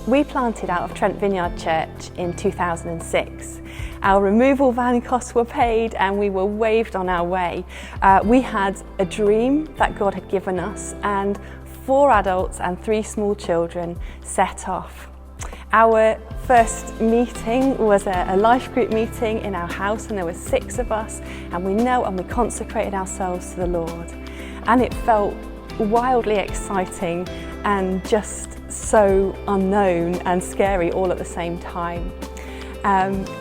We planted out of Trent Vineyard Church in 2006. Our removal van costs were paid and we were waved on our way. We had a dream that God had given us, and 4 adults and 3 small children set off. Our first meeting was a life group meeting in our house, and there were 6 of us, and we knelt and we consecrated ourselves to the Lord. And it felt wildly exciting and just so unknown and scary all at the same time.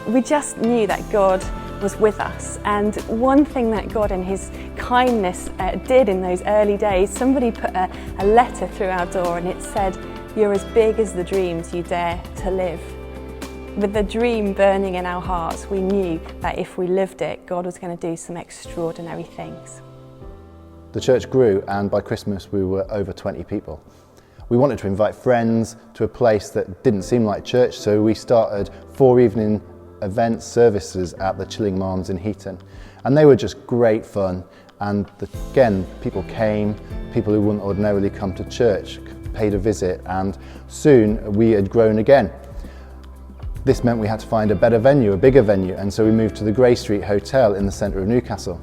We just knew that God was with us, and one thing that God in His kindness did in those early days, somebody put a letter through our door and it said, "You're as big as the dreams you dare to live." With the dream burning in our hearts, we knew that if we lived it, God was going to do some extraordinary things. The church grew, and by Christmas we were over 20 people. We wanted to invite friends to a place that didn't seem like church, so we started 4 evening events, services at the Chilling Marms in Heaton. And they were just great fun, and again, people came, people who wouldn't ordinarily come to church paid a visit, and soon we had grown again. This meant we had to find a better venue, a bigger venue, and so we moved to the Grey Street Hotel in the centre of Newcastle,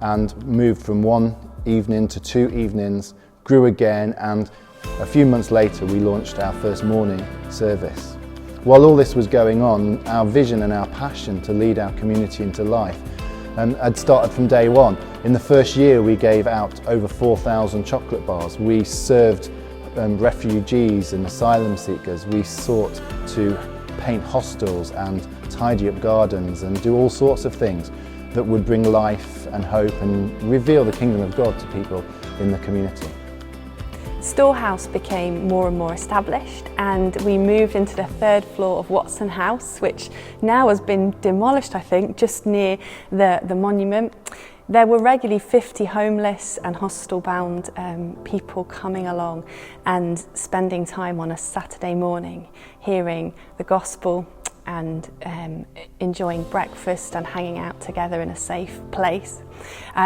and moved from 1 evening to 2 evenings, grew again, and a few months later we launched our first morning service. While all this was going on, our vision and our passion to lead our community into life had started from day one. In the first year we gave out over 4,000 chocolate bars. We served refugees and asylum seekers. We sought to paint hostels and tidy up gardens and do all sorts of things that would bring life and hope and reveal the kingdom of God to people in the community. Storehouse became more and more established, and we moved into the 3rd floor of Wallsend House, which now has been demolished, I think, just near the monument. There were regularly 50 homeless and hostel-bound people coming along and spending time on a Saturday morning hearing the gospel and enjoying breakfast and hanging out together in a safe place.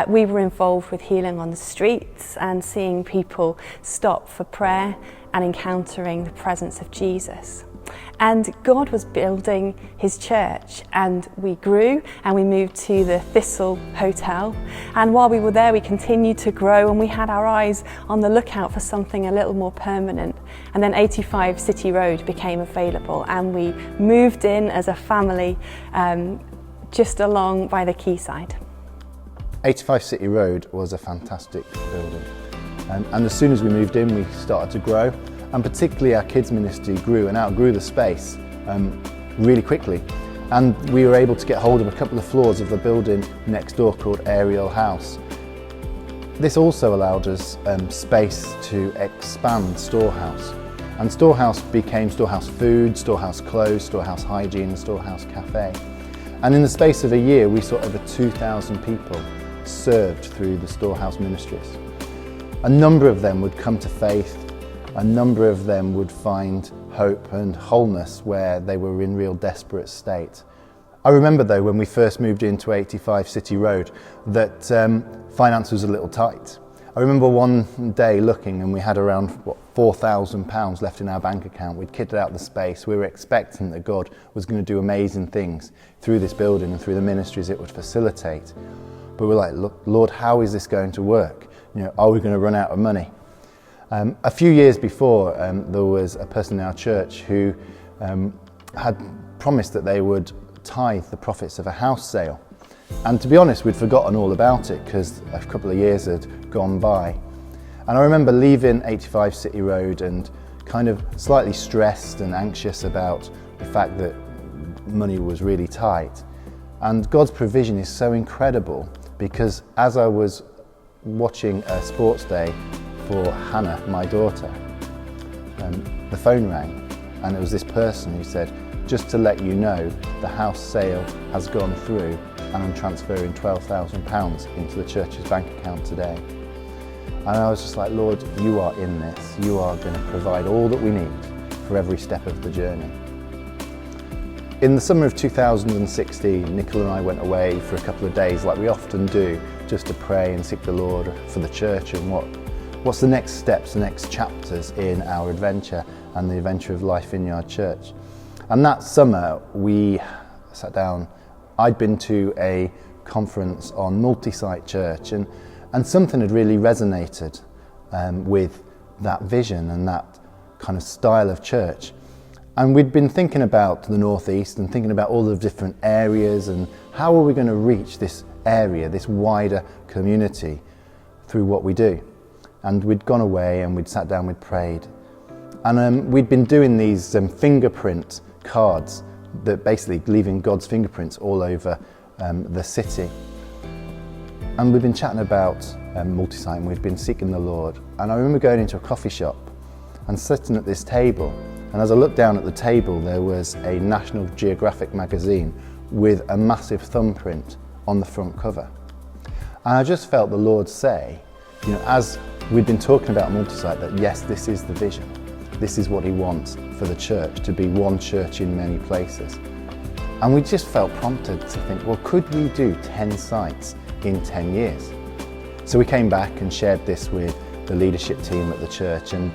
We were involved with healing on the streets and seeing people stop for prayer and encountering the presence of Jesus. And God was building His church, and we grew and we moved to the Thistle Hotel. And while we were there, we continued to grow, and we had our eyes on the lookout for something a little more permanent. And then 85 City Road became available, and we moved in as a family just along by the quayside. 85 City Road was a fantastic building, and as soon as we moved in we started to grow, and particularly our kids ministry grew and outgrew the space really quickly, and we were able to get hold of a couple of floors of the building next door called Ariel House. This also allowed us space to expand Storehouse, and Storehouse became Storehouse Food, Storehouse Clothes, Storehouse Hygiene and Storehouse Cafe. And in the space of a year we saw over 2,000 people served through the Storehouse ministries. A number of them would come to faith, a number of them would find hope and wholeness where they were in real desperate state. I remember though when we first moved into 85 City Road that finance was a little tight. I remember one day looking and we had around £4,000 left in our bank account. We'd kitted out the space. We were expecting that God was going to do amazing things through this building and through the ministries it would facilitate. But we're like, look, Lord, how is this going to work? You know, are we going to run out of money? A few years before, there was a person in our church who had promised that they would tithe the profits of a house sale. And to be honest, we'd forgotten all about it because a couple of years had gone by. And I remember leaving 85 City Road and kind of slightly stressed and anxious about the fact that money was really tight. And God's provision is so incredible, because as I was watching a sports day for Hannah, my daughter, the phone rang, and it was this person who said, "Just to let you know, the house sale has gone through and I'm transferring £12,000 into the church's bank account today." And I was just like, Lord, you are in this. You are going to provide all that we need for every step of the journey. In the summer of 2016, Nicola and I went away for a couple of days, like we often do, just to pray and seek the Lord for the church and what what's the next steps, the next chapters in our adventure and the adventure of Life Vineyard Church. And that summer we sat down. I'd been to a conference on multi-site church, and something had really resonated with that vision and that kind of style of church. And we'd been thinking about the Northeast and thinking about all the different areas and how are we going to reach this area, this wider community through what we do. And we'd gone away and we'd sat down, we'd prayed. And we'd been doing these fingerprint cards that basically leaving God's fingerprints all over the city. And we've been chatting about multi-site and we've been seeking the Lord. And I remember going into a coffee shop and sitting at this table. And as I looked down at the table, there was a National Geographic magazine with a massive thumbprint on the front cover. And I just felt the Lord say, you know, as we'd been talking about multi-site, that yes, this is the vision. This is what he wants for the church, to be one church in many places. And we just felt prompted to think, well, could we do 10 sites in 10 years? So we came back and shared this with the leadership team at the church, and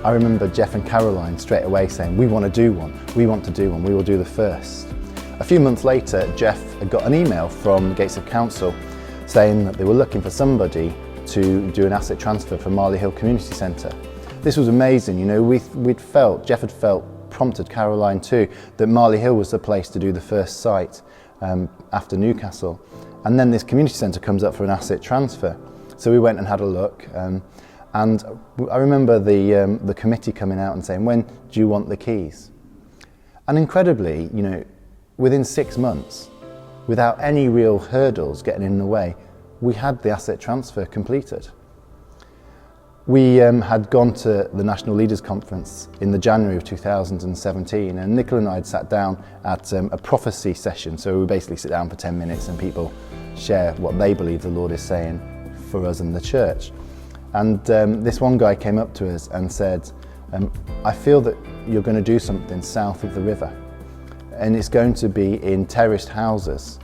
I remember Jeff and Caroline straight away saying, we want to do one, we want to do one, we will do the first. A few months later, Jeff had got an email from Gateshead Council saying that they were looking for somebody to do an asset transfer for Marley Hill Community Centre. This was amazing, you know, Jeff had felt, prompted Caroline too, that Marley Hill was the place to do the first site after Newcastle. And then this community centre comes up for an asset transfer. So we went and had a look, and I remember the committee coming out and saying, when do you want the keys? And incredibly, you know, within 6 months, without any real hurdles getting in the way, we had the asset transfer completed. We had gone to the National Leaders Conference in the January of 2017, and Nicola and I had sat down at a prophecy session. So we basically sit down for 10 minutes and people share what they believe the Lord is saying for us and the church. And this one guy came up to us and said, I feel that you're going to do something south of the river, and it's going to be in terraced houses,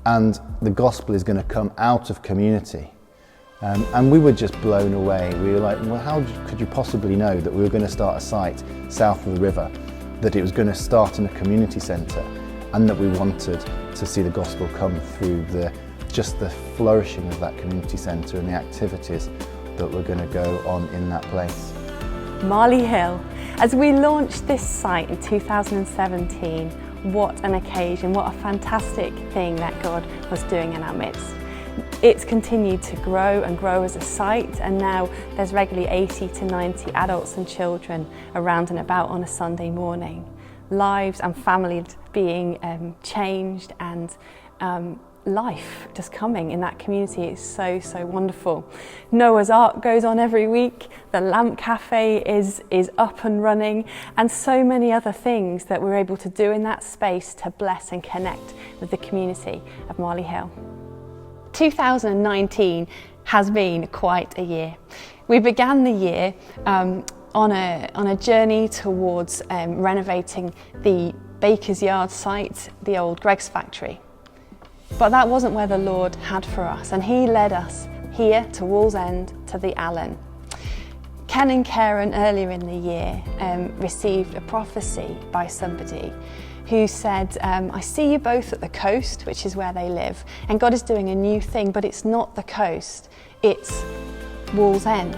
and the gospel is going to come out of community. And we were just blown away. We were like, well, how could you possibly know that we were going to start a site south of the river, that it was going to start in a community centre, and that we wanted to see the gospel come through just the flourishing of that community centre and the activities that were going to go on in that place. Marley Hill. As we launched this site in 2017, what an occasion, what a fantastic thing that God was doing in our midst. It's continued to grow and grow as a site, and now there's regularly 80 to 90 adults and children around and about on a Sunday morning. Lives and families being changed, and life just coming in that community. It's so, so wonderful. Noah's Ark goes on every week, the Lamp Cafe is up and running, and so many other things that we're able to do in that space to bless and connect with the community of Marley Hill. 2019 has been quite a year. We began the year on a journey towards renovating the Baker's Yard site, the old Greggs factory. But that wasn't where the Lord had for us, and he led us here to Wallsend, to the Allen. Ken and Karen earlier in the year received a prophecy by somebody who said, I see you both at the coast, which is where they live, and God is doing a new thing, but it's not the coast, it's Wallsend.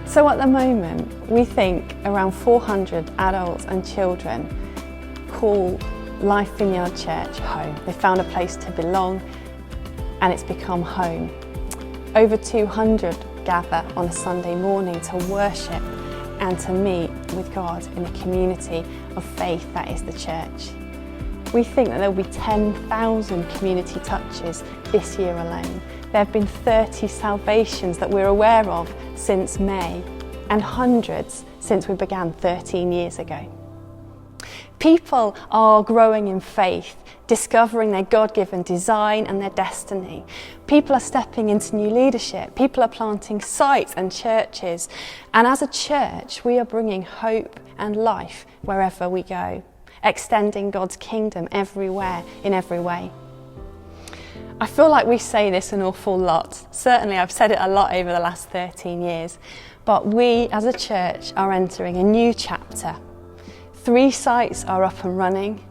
So at the moment, we think around 400 adults and children call Life Vineyard Church home. They found a place to belong, and it's become home. Over 200 gather on a Sunday morning to worship and to meet with God in a community of faith that is the church. We think that there will be 10,000 community touches this year alone. There have been 30 salvations that we're aware of since May, and hundreds since we began 13 years ago. People are growing in faith, discovering their God-given design and their destiny. People are stepping into new leadership. People are planting sites and churches. And as a church, we are bringing hope and life wherever we go, extending God's kingdom everywhere, in every way. I feel like we say this an awful lot. Certainly I've said it a lot over the last 13 years. But we as a church are entering a new chapter. 3 sites are up and running.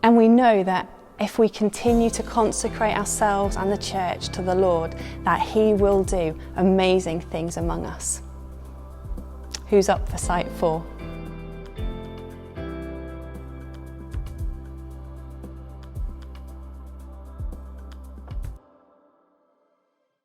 And we know that if we continue to consecrate ourselves and the church to the Lord, that He will do amazing things among us. Who's up for site 4?